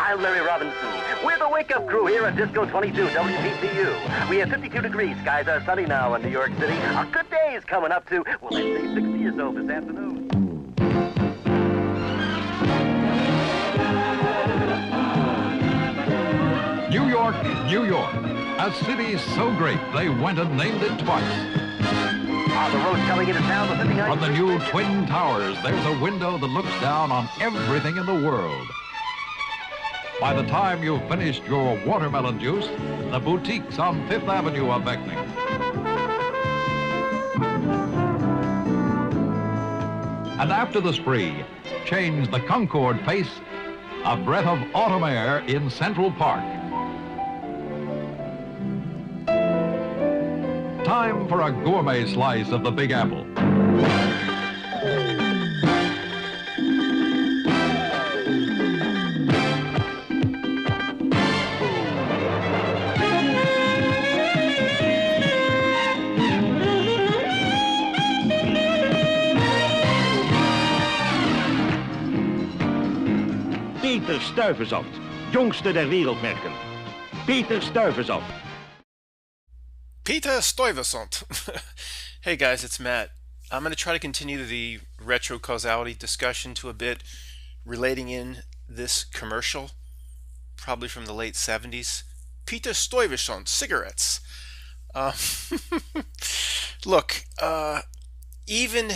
I'm Larry Robinson. We're the wake-up crew here at Disco 22 WPTU. We have 52 degrees. Skies are sunny now in New York City. A good day is coming up to, well, let's say 60 or so this afternoon. New York, New York. A city so great they went and named it twice. On the road coming into town, the 59th From the new Twin Towers, there's a window that looks down on everything in the world. By the time you've finished your watermelon juice, the boutiques on Fifth Avenue are beckoning. And after the spree, change the Concord pace, a breath of autumn air in Central Park. Time for a gourmet slice of the Big Apple. Peter Stuyvesant, jongste der wereldmerken. Peter Stuyvesant. Peter Stuyvesant. Hey guys, it's Matt. I'm going to try to continue the retro causality discussion to a bit relating in this commercial, probably from the late 70s. Peter Stuyvesant cigarettes. Look, even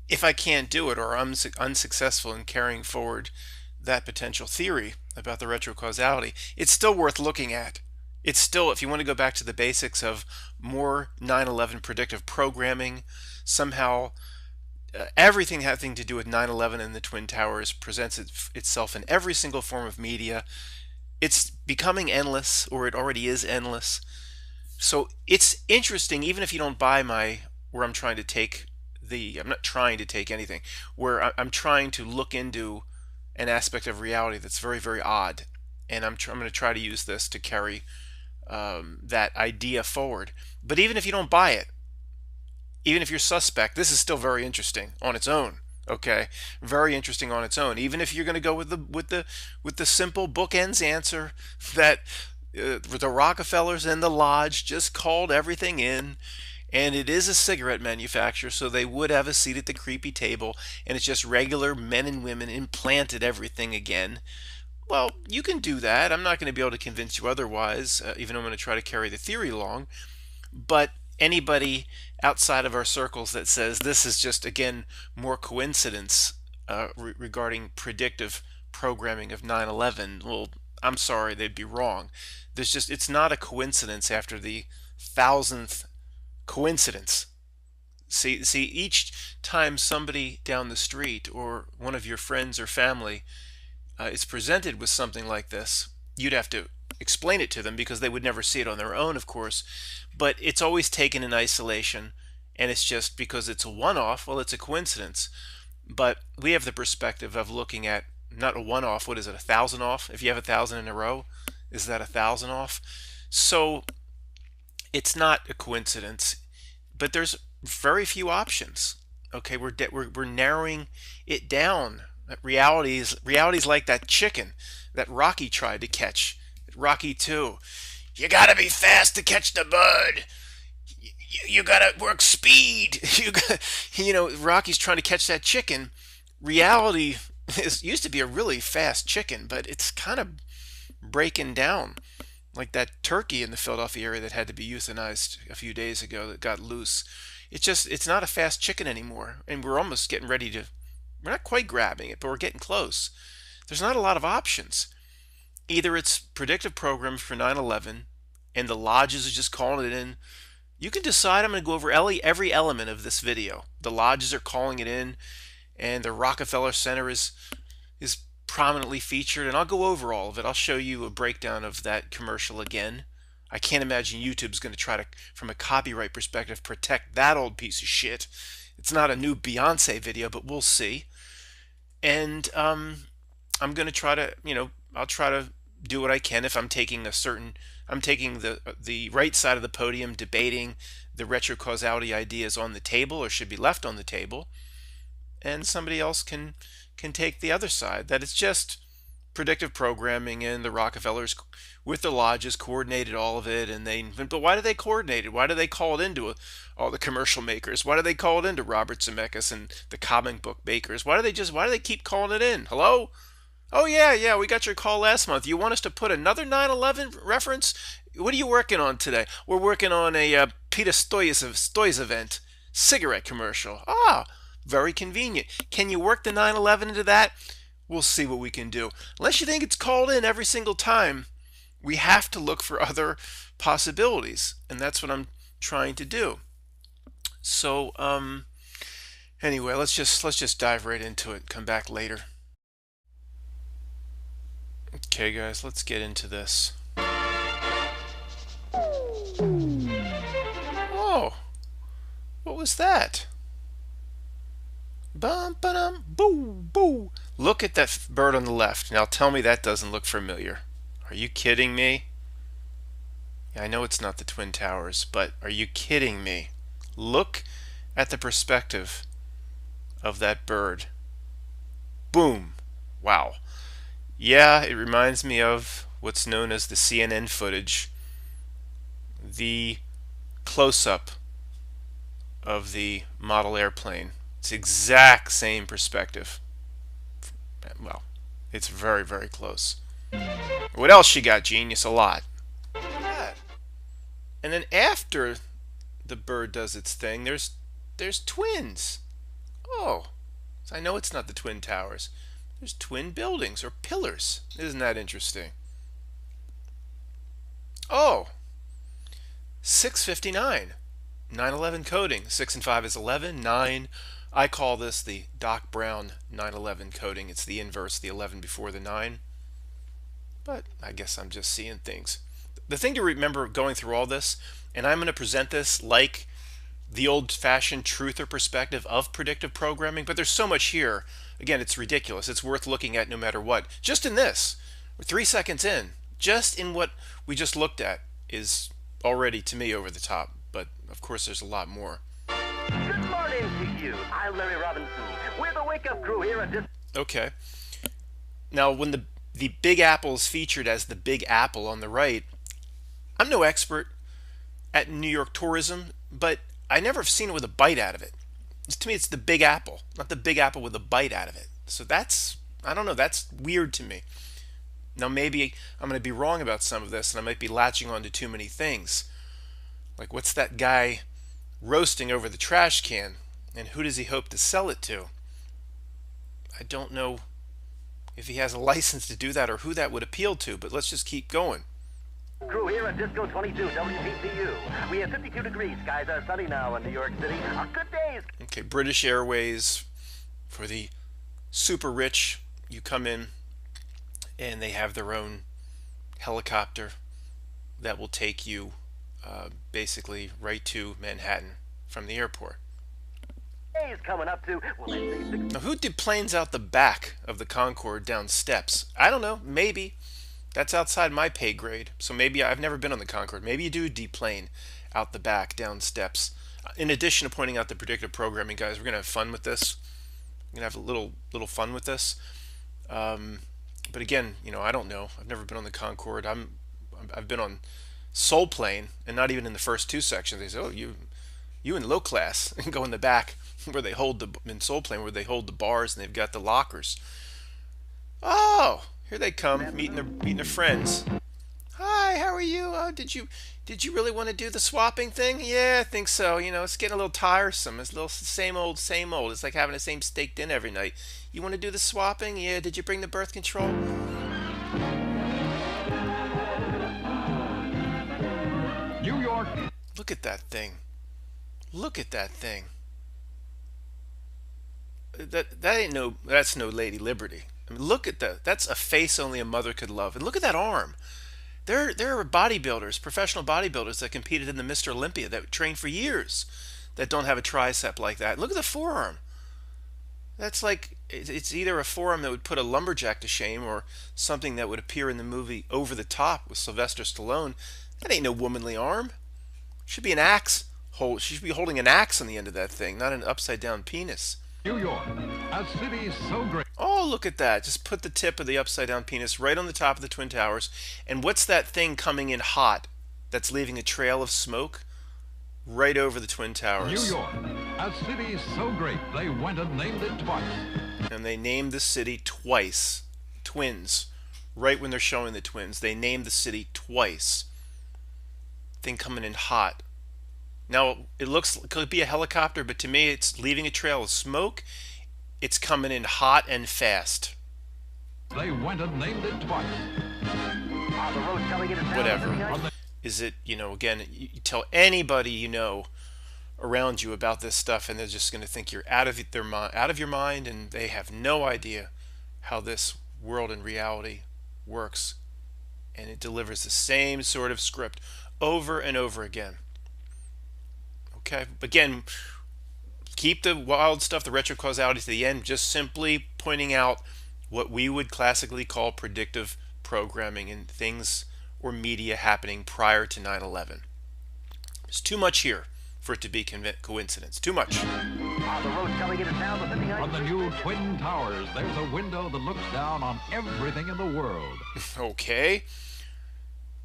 if I can't do it or I'm unsuccessful in carrying forward that potential theory about the retro causality, it's still worth looking at. It's still, if you want to go back to the basics of more 9/11 predictive programming, somehow everything having to do with 9/11 and the Twin Towers presents itself in every single form of media. It's becoming endless, or it already is endless. So it's interesting, even if you don't buy where I'm trying to take I'm not trying to take anything, where I'm trying to look into an aspect of reality that's very, very odd. And I'm going to try to use this to carry that idea forward. But even if you don't buy it, even if you're suspect, this is still very interesting on its own. Okay, very interesting on its own. Even if you're going to go with the simple bookends answer that the Rockefellers and the Lodge just called everything in, and it is a cigarette manufacturer, so they would have a seat at the creepy table, and it's just regular men and women implanted everything again. Well, you can do that. I'm not going to be able to convince you otherwise, even though I'm going to try to carry the theory along. But anybody outside of our circles that says this is just, again, more coincidence regarding predictive programming of 9/11, well, I'm sorry, they'd be wrong. It's not a coincidence after the 1,000th coincidence. See, each time somebody down the street or one of your friends or family is presented with something like this, you'd have to explain it to them because they would never see it on their own, of course. But it's always taken in isolation, and it's just because it's a one-off, well, it's a coincidence. But we have the perspective of looking at not a one-off, what is it, 1,000 off? If you have 1,000 in a row, is that 1,000 off? So it's not a coincidence, but there's very few options. Okay, we're narrowing it down. Reality's like that chicken that Rocky tried to catch. Rocky 2. You gotta be fast to catch the bird. You gotta work speed. Rocky's trying to catch that chicken. Reality used to be a really fast chicken, but it's kind of breaking down. Like that turkey in the Philadelphia area that had to be euthanized a few days ago that got loose. It's not a fast chicken anymore. And we're almost getting ready to, we're not quite grabbing it, but we're getting close. There's not a lot of options. Either it's predictive programs for 9/11 and the lodges are just calling it in. You can decide. I'm going to go over every element of this video. The lodges are calling it in, and the Rockefeller Center is prominently featured, and I'll go over all of it. I'll show you a breakdown of that commercial again. I can't imagine YouTube's going to try to, from a copyright perspective, protect that old piece of shit. It's not a new Beyonce video, but we'll see. And I'm going to try to, I'll try to do what I can if I'm taking the right side of the podium debating the retrocausality ideas on the table or should be left on the table, and somebody else can take the other side, that it's just predictive programming in. The Rockefellers, with the lodges, coordinated all of it, and but why do they coordinate it? Why do they call it into all the commercial makers? Why do they call it into Robert Zemeckis and the comic book makers? Why do they keep calling it in? Hello? Oh yeah, we got your call last month. You want us to put another 9/11 reference? What are you working on today? We're working on a Peter Stoyzevent cigarette commercial. Ah, very convenient. Can you work the 9/11 into that? We'll see what we can do. Unless you think it's called in every single time, we have to look for other possibilities, and that's what I'm trying to do. So, anyway, let's just dive right into it. Come back later. Okay, guys, let's get into this. Oh, what was that? Bum, ba-dum, boo, boo. Look at that bird on the left. Now tell me that doesn't look familiar. Are you kidding me? Yeah, I know it's not the Twin Towers, but are you kidding me? Look at the perspective of that bird. Boom. Wow. Yeah, it reminds me of what's known as the CNN footage. The close-up of the model airplane. It's the exact same perspective. Well, it's very, very close. What else you got, genius? A lot. Look at that. And then after the bird does its thing, there's twins. Oh, so I know it's not the Twin Towers. There's twin buildings or pillars. Isn't that interesting? Oh, 659. 9/11 coding. 6 and 5 is 11. 9. I call this the Doc Brown 9/11 coding. It's the inverse, the 11 before the 9. But I guess I'm just seeing things. The thing to remember going through all this, and I'm going to present this like the old-fashioned truther perspective of predictive programming, but there's so much here. Again, it's ridiculous. It's worth looking at no matter what. Just in this, we're 3 seconds in. Just in what we just looked at is already, to me, over the top. But, of course, there's a lot more. Good morning to you. I'm Larry Robinson. We're the wake-up crew here at Okay. Now, when the Big Apple is featured as the Big Apple on the right, I'm no expert at New York tourism, but I never have seen it with a bite out of it. To me, it's the Big Apple, not the Big Apple with a bite out of it. So that's, I don't know, that's weird to me. Now, maybe I'm going to be wrong about some of this, and I might be latching on to too many things. Like, what's that guy roasting over the trash can, and who does he hope to sell it to? I don't know if he has a license to do that or who that would appeal to, but let's just keep going. Crew here at Disco 22 WPTU. We have 52 degrees. Skies are sunny now in New York City. A good day. Okay, British Airways, for the super rich, you come in and they have their own helicopter that will take you basically right to Manhattan from the airport. Days coming up to, well, let's say 6. Now, who deplanes out the back of the Concorde down steps? I don't know, maybe. That's outside my pay grade. So maybe I've never been on the Concorde. Maybe you do deplane out the back down steps. In addition to pointing out the predictive programming, guys, we're gonna have fun with this. We're gonna have a little fun with this. But again, you know, I don't know. I've never been on the Concorde. I've been on Soul Plane, and not even in the first 2 sections. They say, "Oh, you in low class," and go in the back where they hold in Soul Plane where they hold the bars and they've got the lockers. Oh. Here they come, meeting their friends. Hi, how are you? Oh, did you really want to do the swapping thing? Yeah, I think so. You know, it's getting a little tiresome. It's a little same old, same old. It's like having the same steak dinner every night. You want to do the swapping? Yeah. Did you bring the birth control? New York. Look at that thing. Look at that thing. That's no Lady Liberty. I mean, look at that. That's a face only a mother could love. And look at that arm. There are bodybuilders, professional bodybuilders that competed in the Mr. Olympia that trained for years that don't have a tricep like that. Look at the forearm. That's like, it's either a forearm that would put a lumberjack to shame or something that would appear in the movie Over the Top with Sylvester Stallone. That ain't no womanly arm. Should be an axe. She should be holding an axe on the end of that thing, not an upside down penis. New York, a city so great. Oh, Oh, look at that. Just put the tip of the upside down penis right on the top of the Twin Towers. And what's that thing coming in hot that's leaving a trail of smoke? Right over the Twin Towers. New York, a city so great they went and named it twice. And they named the city twice. Twins. Right when they're showing the twins, they named the city twice. Thing coming in hot. Now, it could be a helicopter, but to me it's leaving a trail of smoke. It's coming in hot and fast. They went and named it twice. The road telling it is down. Whatever. Is it, again, you tell anybody around you about this stuff, and they're just going to think you're out of your mind, and they have no idea how this world and reality works. And it delivers the same sort of script over and over again. Okay, again, keep the wild stuff, the retro causality to the end, just simply pointing out what we would classically call predictive programming and things or media happening prior to 9/11. There's too much here for it to be coincidence. Too much. The road telling it is down to 59. From the new Twin Towers, there's a window that looks down on everything in the world. Okay. It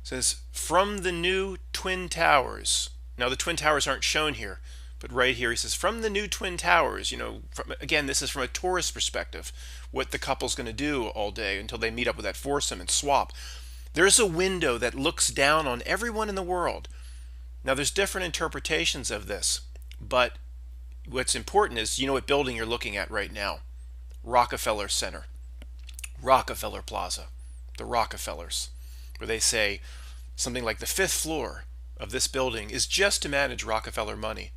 says, from the new Twin Towers. Now, the Twin Towers aren't shown here, but right here he says, from the new Twin Towers. Again, this is from a tourist perspective, what the couple's going to do all day until they meet up with that foursome and swap. There's a window that looks down on everyone in the world. Now, there's different interpretations of this, but what's important is, what building you're looking at right now. Rockefeller Center, Rockefeller Plaza, the Rockefellers, where they say something like the 5th floor of this building is just to manage Rockefeller money.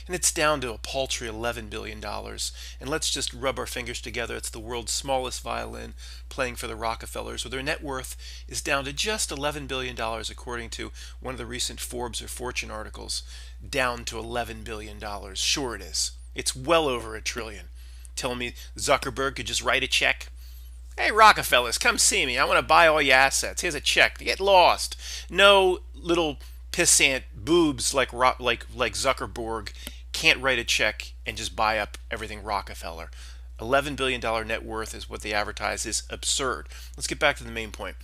And it's down to a paltry $11 billion. And let's just rub our fingers together. It's the world's smallest violin playing for the Rockefellers, where their net worth is down to just $11 billion, according to one of the recent Forbes or Fortune articles. Down to $11 billion. Sure it is. It's well over $1 trillion. Telling me Zuckerberg could just write a check? Hey, Rockefellers, come see me. I want to buy all your assets. Here's a check. Get lost. No little pissant boobs like Zuckerberg can't write a check and just buy up everything Rockefeller. $11 billion net worth is what they advertise is absurd. Let's get back to the main point.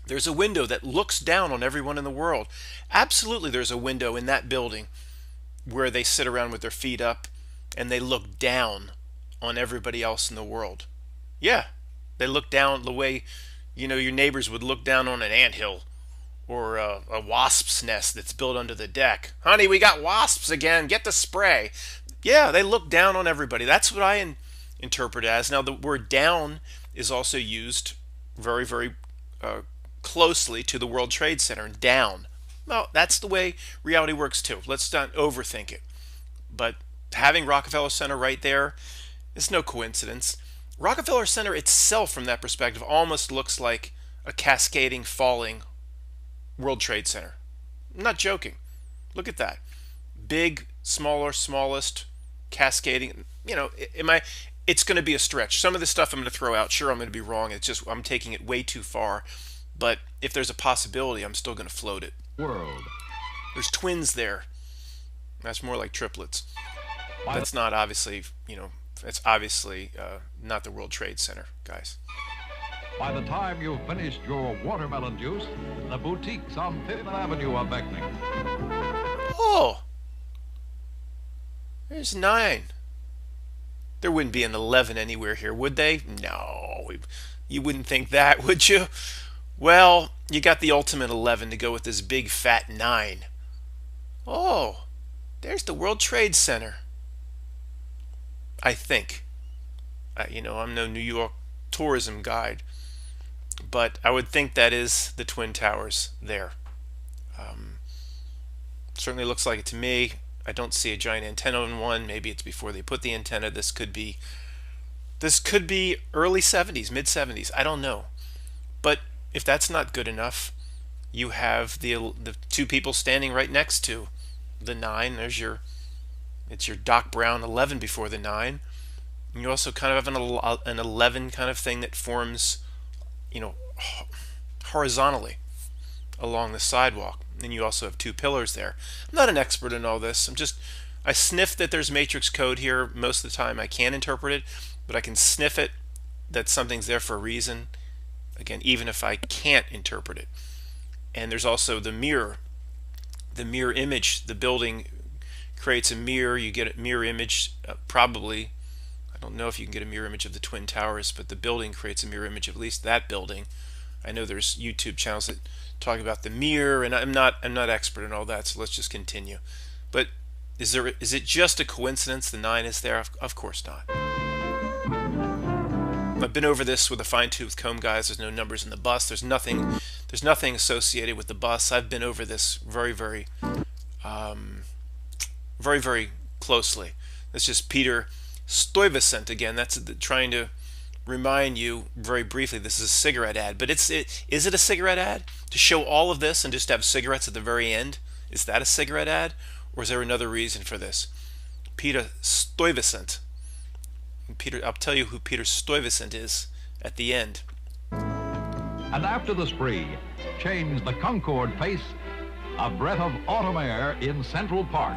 There's a window that looks down on everyone in the world. Absolutely, there's a window in that building where they sit around with their feet up and they look down on everybody else in the world. Yeah, they look down the way your neighbors would look down on an anthill or a wasp's nest that's built under the deck. Honey, we got wasps again. Get the spray. Yeah, they look down on everybody. That's what I interpret as. Now, the word down is also used very, very closely to the World Trade Center. Down. Well, that's the way reality works too. Let's not overthink it. But having Rockefeller Center right there is no coincidence. Rockefeller Center itself, from that perspective, almost looks like a cascading, falling World Trade Center. I'm not joking. Look at that. Big, smaller, smallest, cascading. It's going to be a stretch. Some of the stuff I'm going to throw out, sure, I'm going to be wrong. It's just I'm taking it way too far. But if there's a possibility, I'm still going to float it. World. There's twins there. That's more like triplets. That's not obviously, it's obviously not the World Trade Center, guys. By the time you've finished your watermelon juice, the boutiques on 5th Avenue are beckoning. Oh! There's 9. There wouldn't be an 11 anywhere here, would they? No, you wouldn't think that, would you? Well, you got the ultimate 11 to go with this big fat 9. Oh, there's the World Trade Center. I think. I'm no New York tourism guide, but I would think that is the Twin Towers there. Certainly looks like it to me. I don't see a giant antenna on one. Maybe it's before they put the antenna. This could be early 70s, mid 70s. I don't know. But if that's not good enough, you have the two people standing right next to the 9. It's your Doc Brown 11 before the 9. And you also kind of have an 11 kind of thing that forms, horizontally along the sidewalk. And you also have 2 pillars there. I'm not an expert in all this. I sniff that there's matrix code here. Most of the time I can't interpret it, but I can sniff it that something's there for a reason, again, even if I can't interpret it. And there's also the mirror image. The building creates a mirror. You get a mirror image, probably. I don't know if you can get a mirror image of the Twin Towers, but the building creates a mirror image of at least that building. I know there's YouTube channels that talk about the mirror, and I'm not expert in all that, so let's just continue. But is it just a coincidence the 9 is there? Of course not. I've been over this with a fine-tooth comb, guys. There's no numbers in the bus. There's nothing associated with the bus. I've been over this very, very closely. It's just Peter Stuyvesant again. That's trying to remind you very briefly. This is a cigarette ad, but is it a cigarette ad to show all of this and just have cigarettes at the very end? Is that a cigarette ad, or is there another reason for this? Peter Stuyvesant. I'll tell you who Peter Stuyvesant is at the end. And after the spree, change the Concorde pace, a breath of autumn air in Central Park.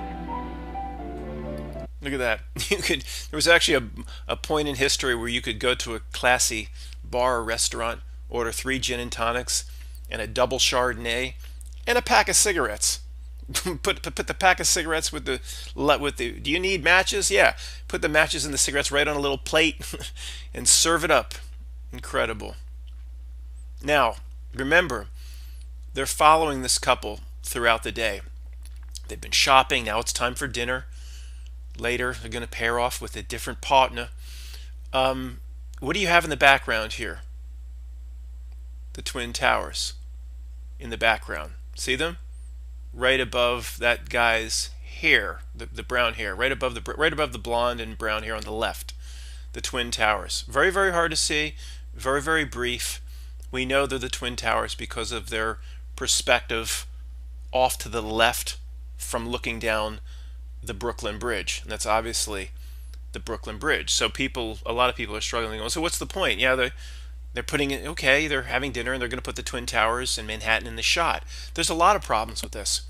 Look at that. There was actually a point in history where you could go to a classy bar or restaurant, order 3 gin and tonics and a double Chardonnay and a pack of cigarettes. Put the pack of cigarettes with the. Do you need matches? Yeah. Put the matches and the cigarettes right on a little plate and serve it up. Incredible. Now, remember, they're following this couple throughout the day. They've been shopping. Now it's time for dinner. Later, they're going to pair off with a different partner. What do you have in the background here? The Twin Towers in the background. See them? Right above that guy's hair, the brown hair, right above the blonde and brown hair on the left. The Twin Towers. Very, very hard to see. Very, very brief. We know they're the Twin Towers because of their perspective off to the left from looking down the Brooklyn Bridge, and that's obviously the Brooklyn Bridge. So a lot of people are struggling. So what's the point? Yeah, they're putting it. Okay, they're having dinner and they're going to put the Twin Towers in Manhattan in the shot. There's a lot of problems with this.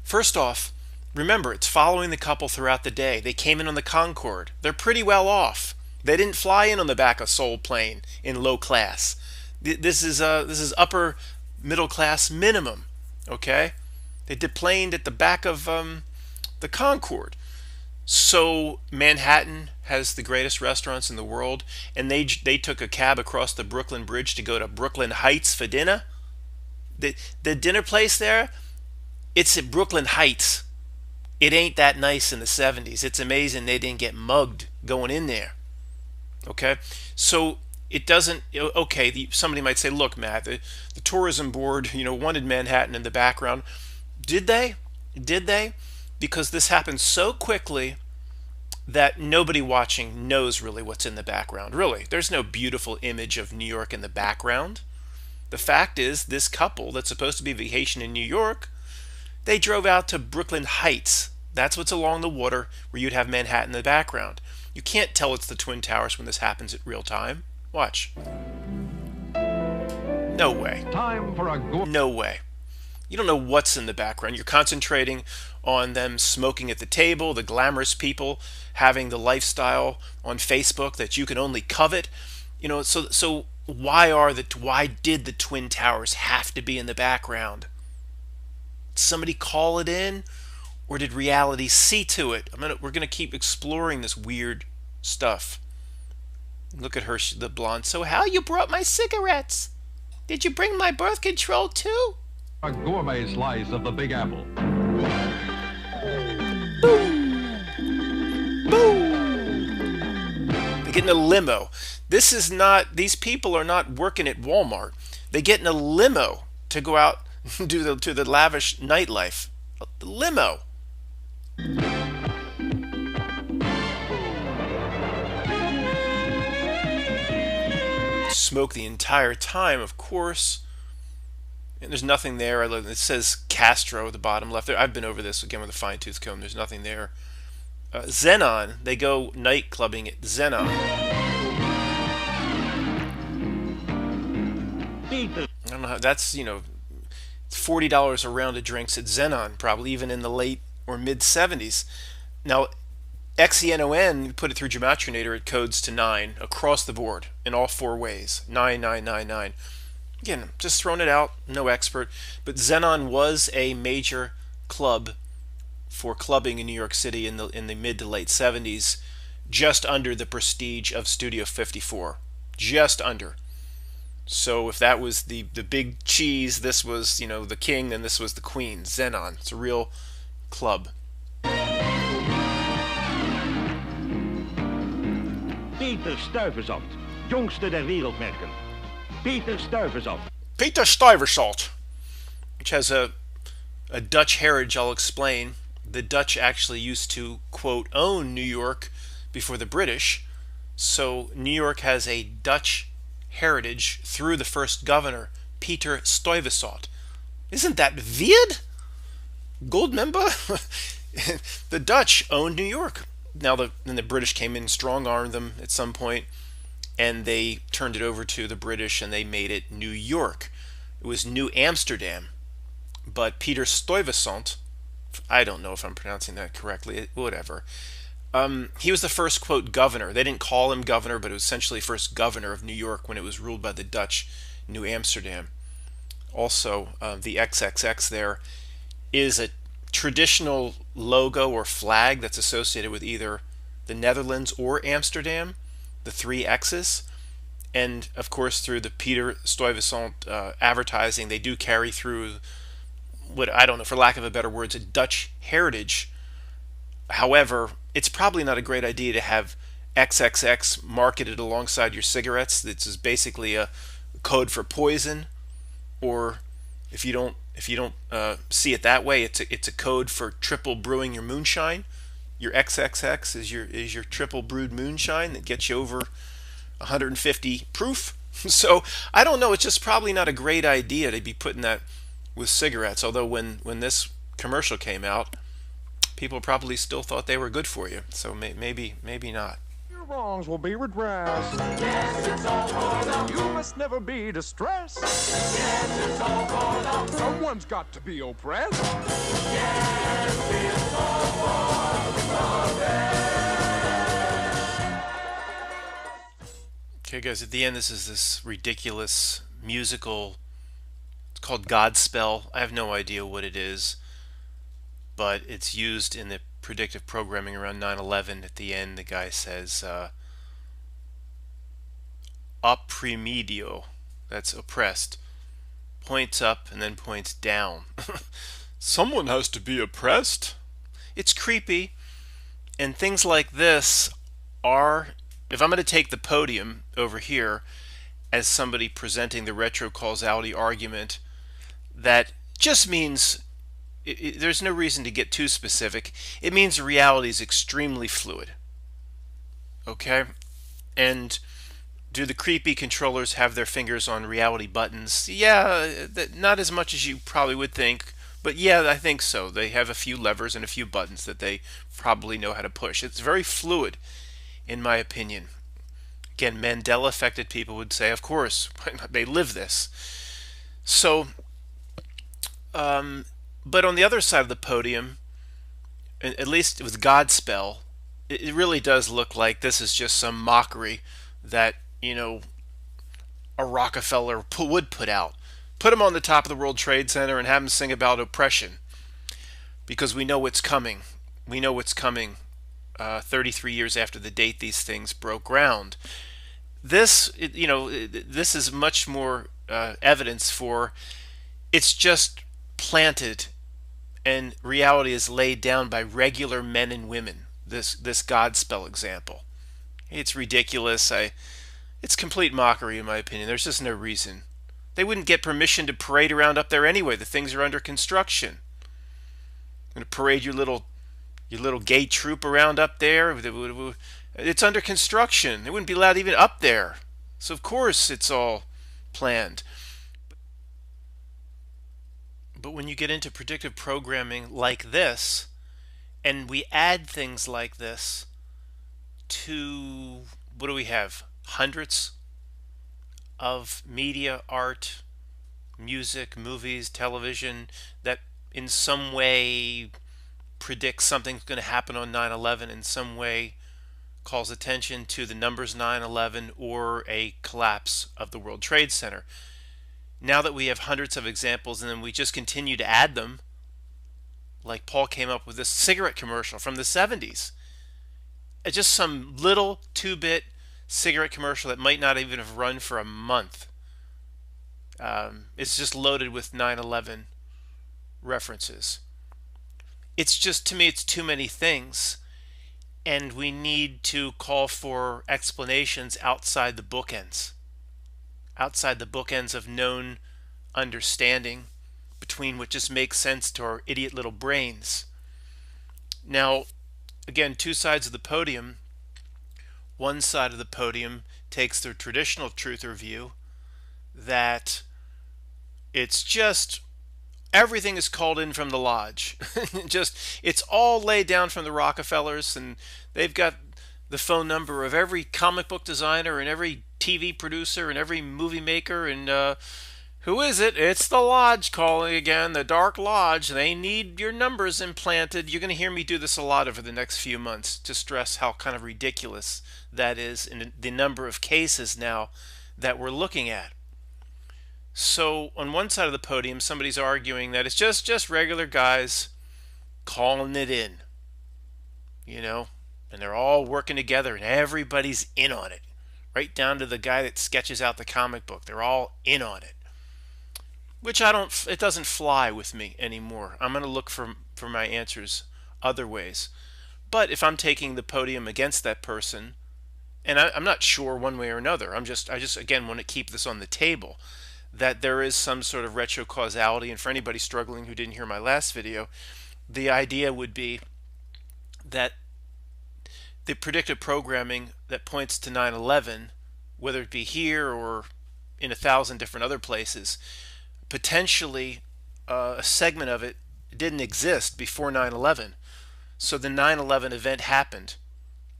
First off, remember, it's following the couple throughout the day. They came in on the Concorde. They're pretty well off. They didn't fly in on the back of Soul plane in low class. This is upper middle class minimum. Okay, they deplaned at the back of the Concorde. So Manhattan has the greatest restaurants in the world, and they took a cab across the Brooklyn Bridge to go to Brooklyn Heights for dinner. The dinner place there, it's at Brooklyn Heights. It ain't that nice in the 70s. It's amazing they didn't get mugged going in there. Okay, so it doesn't. Okay, somebody might say, "Look, Matt, the tourism board, wanted Manhattan in the background." Did they? Did they? Because this happened so quickly that nobody watching knows really what's in the background. Really, there's no beautiful image of New York in the background. The fact is, this couple that's supposed to be vacation in New York, they drove out to Brooklyn Heights. That's what's along the water where you'd have Manhattan in the background. You can't tell it's the Twin Towers when this happens at real time. Watch. No way. Time for a go. No way. You don't know what's in the background. You're concentrating on them smoking at the table, the glamorous people having the lifestyle on Facebook that you can only covet. So why did the Twin Towers have to be in the background? Did somebody call it in, or did reality see to it? We're gonna keep exploring this weird stuff. Look at her, the blonde. So how you brought my cigarettes? Did you bring my birth control too? A gourmet slice of the Big Apple. Boom! Boom! They get in a limo. These people are not working at Walmart. They get in a limo to go out to the lavish nightlife. The limo. Smoke the entire time, of course. And there's nothing there. It says Castro at the bottom left there. I've been over this again with a fine-tooth comb. There's nothing there. Xenon. They go night clubbing at Xenon. I don't know how that's, $40 a round of drinks at Xenon, probably even in the late or mid 70s. Now, Xenon, you put it through Gematrinator, it codes to 9 across the board in all 4 ways. 9999. Again, just throwing it out, no expert. But Xenon was a major club for clubbing in New York City in the mid to late 70s, just under the prestige of Studio 54. Just under. So if that was the big cheese, this was, the king, then this was the queen. Xenon. It's a real club. Peter Stuyvesant, jongste der wereldmerken. Peter Stuyvesant. Peter Stuyvesant, which has a Dutch heritage, I'll explain. The Dutch actually used to, quote, own New York before the British. So New York has a Dutch heritage through the first governor, Peter Stuyvesant. Isn't that weird? Gold member? The Dutch owned New York. Now then the British came in, strong-armed them at some point, and they turned it over to the British, and they made it New York. It was New Amsterdam. But Peter Stuyvesant, I don't know if I'm pronouncing that correctly, whatever. He was the first, quote, governor. They didn't call him governor, but it was essentially first governor of New York when it was ruled by the Dutch, New Amsterdam. Also, the XXX there is a traditional logo or flag that's associated with either the Netherlands or Amsterdam, the 3 X's. And, of course, through the Peter Stuyvesant advertising, they do carry through what, I don't know, for lack of a better words, a Dutch heritage. However, it's probably not a great idea to have XXX marketed alongside your cigarettes. This is basically a code for poison, or if you don't see it that way, it's a code for triple brewing your moonshine. Your XXX is your triple brewed moonshine that gets you over 150 proof. So I don't know. It's just probably not a great idea to be putting that with cigarettes. Although when this commercial came out, people probably still thought they were good for you. So maybe not. Your wrongs will be redressed. Yes, it's all for love. You must never be distressed. Yes, it's all for love. Someone's got to be oppressed. Yes, it's all for love. Okay, guys, at the end, this is this ridiculous musical. It's called Godspell. I have no idea what it is, but it's used in the predictive programming around 9/11. At the end, the guy says, opprimido, that's oppressed, points up and then points down. Someone has to be oppressed. It's creepy, and things like this are, if I'm going to take the podium over here as somebody presenting the retrocausality argument, that just means there's no reason to get too specific. It means reality is extremely fluid. Okay? And do the creepy controllers have their fingers on reality buttons? Yeah, not as much as you probably would think, but yeah, I think so. They have a few levers and a few buttons that they probably know how to push. It's very fluid, in my opinion. Again, Mandela affected people would say, of course, they live this. So, but on the other side of the podium, at least with Godspell, it really does look like this is just some mockery that, a Rockefeller would put out. Put him on the top of the World Trade Center and have him sing about oppression, because we know what's coming. We know what's coming 33 years after the date these things broke ground. This is much more evidence for it's just planted, and reality is laid down by regular men and women. This Godspell example, it's ridiculous. It's complete mockery, in my opinion. There's just no reason. They wouldn't get permission to parade around up there anyway. The things are under construction. Going to parade your little gay troop around up there. It's under construction. They wouldn't be allowed even up there. So of course it's all planned. But when you get into predictive programming like this, and we add things like this to, what do we have? Hundreds of media, art, music, movies, television that in some way predicts something's going to happen on 9/11 in some way, calls attention to the numbers 9/11 or a collapse of the World Trade Center. Now that we have hundreds of examples and then we just continue to add them, like Paul came up with this cigarette commercial from the 70s. It's just some little 2-bit cigarette commercial that might not even have run for a month. It's just loaded with 9/11 references. It's just, to me, it's too many things. And we need to call for explanations outside the bookends. Outside the bookends of known understanding, between what just makes sense to our idiot little brains. Now, again, two sides of the podium. One side of the podium takes the traditional truther view that it's just everything is called in from the lodge. It's all laid down from the Rockefellers, and they've got the phone number of every comic book designer and every TV producer and every movie maker, and who is it? It's the lodge calling again, the Dark Lodge. They need your numbers implanted. You're going to hear me do this a lot over the next few months to stress how kind of ridiculous that is in the number of cases now that we're looking at. So on one side of the podium, somebody's arguing that it's just regular guys calling it in, and they're all working together and everybody's in on it, right down to the guy that sketches out the comic book. They're all in on it, which it doesn't fly with me anymore. I'm going to look for my answers other ways. But if I'm taking the podium against that person, and I'm not sure one way or another, I just again want to keep this on the table, that there is some sort of retrocausality. And for anybody struggling who didn't hear my last video, the idea would be that the predictive programming that points to 9/11, whether it be here or in 1,000 different other places, potentially a segment of it didn't exist before 9/11. So the 9/11 event happened,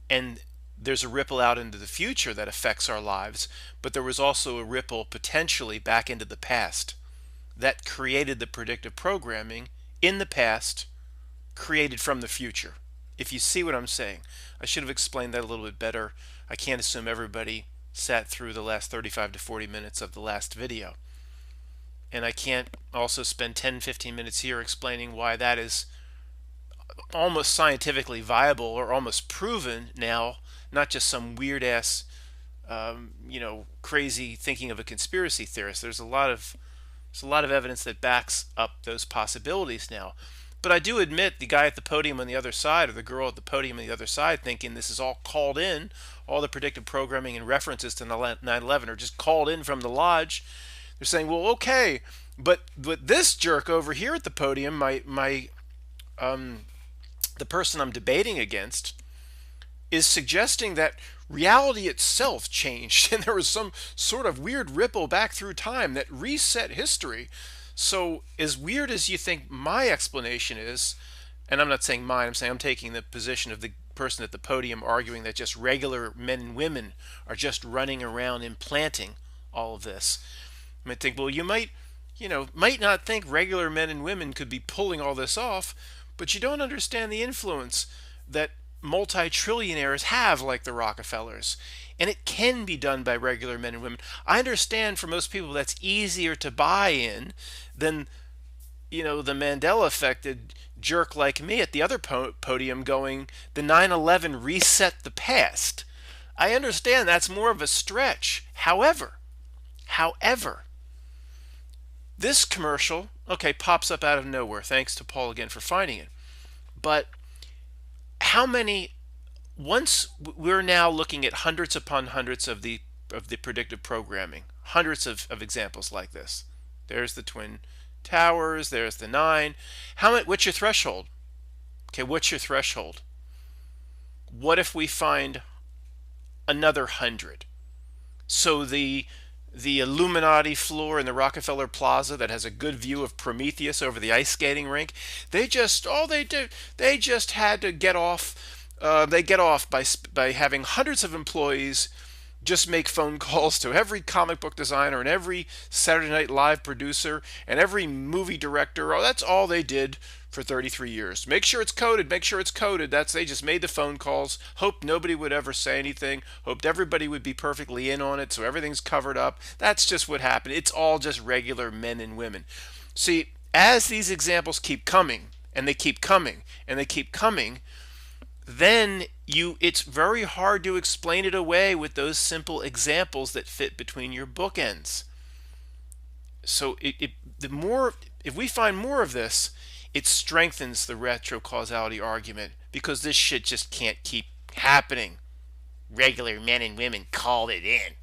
and there's a ripple out into the future that affects our lives, but there was also a ripple potentially back into the past that created the predictive programming in the past, created from the future. If you see what I'm saying, I should have explained that a little bit better. I can't assume everybody sat through the last 35 to 40 minutes of the last video. And I can't also spend 10-15 minutes here explaining why that is almost scientifically viable or almost proven now, not just some weird ass crazy thinking of a conspiracy theorist. There's a lot of evidence that backs up those possibilities now. But I do admit the guy at the podium on the other side, or the girl at the podium on the other side, thinking this is all called in, all the predictive programming and references to 9/11 are just called in from the lodge. They're saying, well, okay, but this jerk over here at the podium, the person I'm debating against, is suggesting that reality itself changed and there was some sort of weird ripple back through time that reset history. So as weird as you think my explanation is, and I'm not saying mine, I'm saying I'm taking the position of the person at the podium arguing that just regular men and women are just running around implanting all of this. I might think, well, you might not think regular men and women could be pulling all this off, but you don't understand the influence that multi-trillionaires have, like the Rockefellers. And it can be done by regular men and women. I understand for most people that's easier to buy in than, the Mandela-affected jerk like me at the other podium going, the 9/11 reset the past. I understand that's more of a stretch. However, this commercial, pops up out of nowhere. Thanks to Paul again for finding it. But once we're now looking at hundreds upon hundreds of the predictive programming, hundreds of examples like this. There's the Twin Towers, there's the 9. What's your threshold? What's your threshold? What if we find another 100? So the Illuminati floor in the Rockefeller Plaza that has a good view of Prometheus over the ice skating rink, they just had to get off. They get off by having hundreds of employees just make phone calls to every comic book designer and every Saturday Night Live producer and every movie director. That's all they did for 33 years. Make sure it's coded. Make sure it's coded. They just made the phone calls. Hoped nobody would ever say anything. Hoped everybody would be perfectly in on it, so everything's covered up. That's just what happened. It's all just regular men and women. See, as these examples keep coming, and they keep coming, and they keep coming, then it's very hard to explain it away with those simple examples that fit between your bookends. So if we find more of this, it strengthens the retrocausality argument, because this shit just can't keep happening. Regular men and women called it in.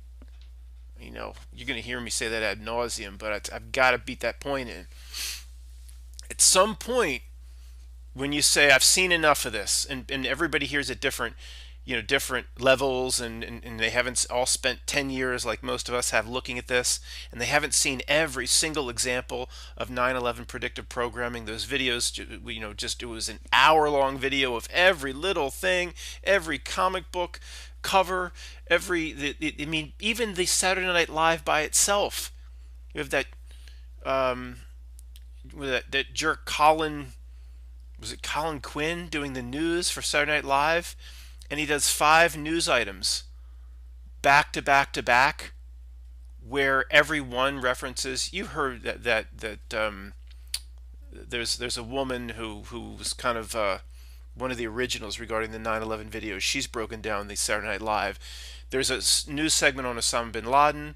You know, you're going to hear me say that ad nauseum, but I've got to beat that point in. At some point, when you say, I've seen enough of this, and everybody hears at different levels, and they haven't all spent 10 years like most of us have looking at this, and they haven't seen every single example of 9/11 predictive programming. Those videos, it was an hour-long video of every little thing, every comic book cover, even the Saturday Night Live by itself. You have that jerk Colin. Was it Colin Quinn doing the news for Saturday Night Live? And he does 5 news items back to back to back, where every one references. You heard that there's a woman who was kind of one of the originals regarding the 9/11 videos. She's broken down the Saturday Night Live. There's a news segment on Osama bin Laden,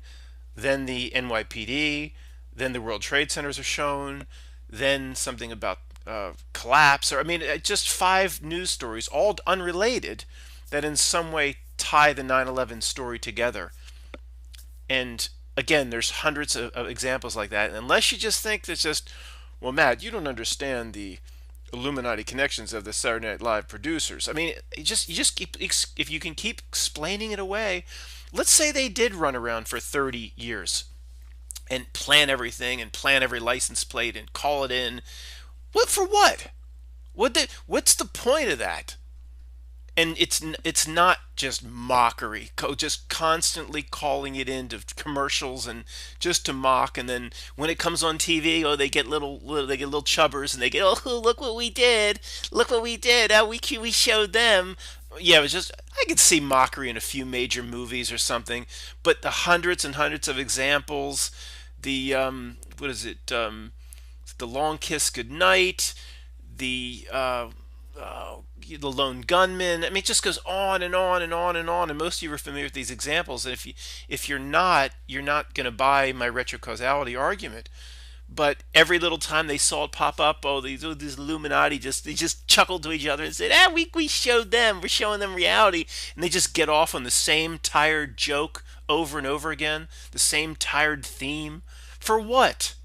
then the NYPD, then the World Trade Centers are shown, then something about collapse, or just 5 news stories, all unrelated, that in some way tie the 9/11 story together. And again, there's hundreds of examples like that. And unless you just think that's just, well, Matt, you don't understand the Illuminati connections of the Saturday Night Live producers. You just keep, if you can keep explaining it away. Let's say they did run around for 30 years and plan everything and plan every license plate and call it in. What for what? What's the point of that? And it's not just mockery, just constantly calling it into commercials and just to mock. And then when it comes on TV, they get little chubbers, and they get, oh, look what we did, we showed them. Yeah, it was just, I could see mockery in a few major movies or something, but the hundreds and hundreds of examples, the what is it? The Long Kiss Goodnight, the Lone Gunman. It just goes on and on and on and on. And most of you are familiar with these examples. And if you're not going to buy my retrocausality argument. But every little time they saw it pop up, these Illuminati they just chuckled to each other and said, we showed them, we're showing them reality, and they just get off on the same tired joke over and over again, the same tired theme. For what?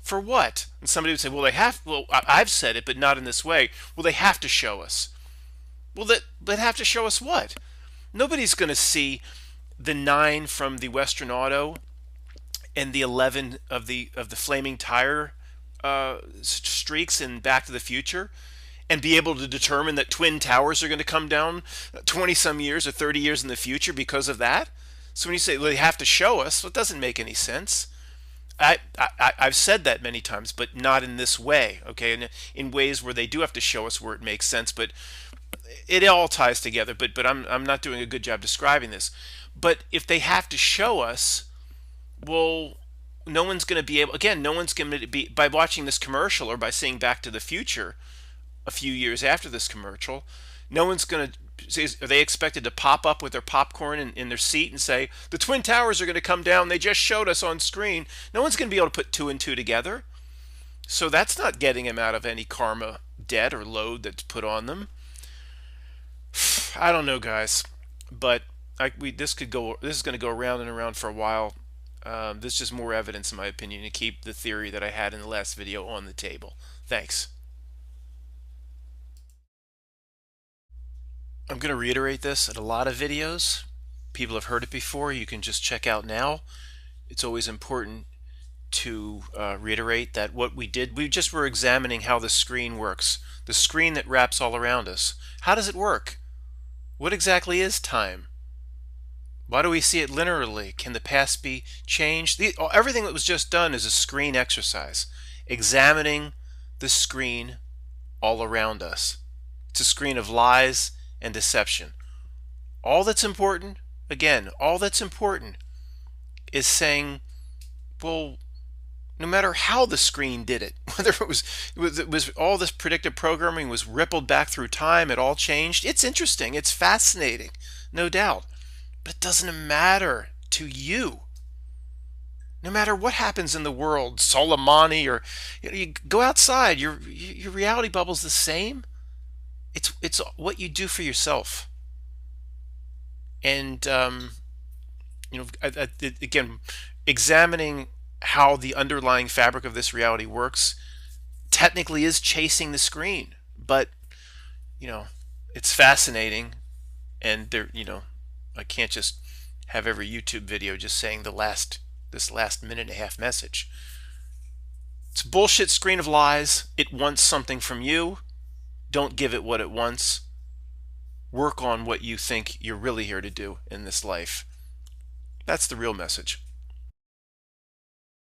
For what? And somebody would say, well, I've said it, but not in this way. Well, they have to show us. Well, they have to show us what? Nobody's going to see the 9 from the Western Auto and the 11 of the flaming tire streaks in Back to the Future and be able to determine that Twin Towers are going to come down 20-some years or 30 years in the future because of that. So when you say, well, they have to show us, well, it doesn't make any sense. I've said that many times, but not in this way, okay? And in ways where they do have to show us where it makes sense, but it all ties together. But I'm not doing a good job describing this. But if they have to show us, well, no one's going to be able. Again, no one's going to be, by watching this commercial or by seeing Back to the Future a few years after this commercial. No one's going to. Are they expected to pop up with their popcorn in their seat and say, the Twin Towers are going to come down, they just showed us on screen? No one's going to be able to put 2 and 2 together. So that's not getting them out of any karma debt or load that's put on them. I don't know, guys, but this is going to go around and around for a while. This is just more evidence, in my opinion, to keep the theory that I had in the last video on the table. Thanks. I'm going to reiterate this in a lot of videos. People have heard it before. You can just check out now. It's always important to reiterate that what we did, we just were examining how the screen works. The screen that wraps all around us. How does it work? What exactly is time? Why do we see it linearly? Can the past be changed? Everything that was just done is a screen exercise, examining the screen all around us. It's a screen of lies and deception. All that's important, again, all that's important is saying, well, no matter how the screen did it, whether it was all this predictive programming was rippled back through time, it all changed. It's interesting, it's fascinating, no doubt, but it doesn't matter to you. No matter what happens in the world, Soleimani, or you go outside, your reality bubble's the same. It's what you do for yourself. And again, examining how the underlying fabric of this reality works technically is chasing the screen, but it's fascinating. And there, I can't just have every YouTube video just saying this last minute and a half message. It's a bullshit screen of lies. It wants something from you. Don't give it what it wants. Work on what you think you're really here to do in this life. That's the real message.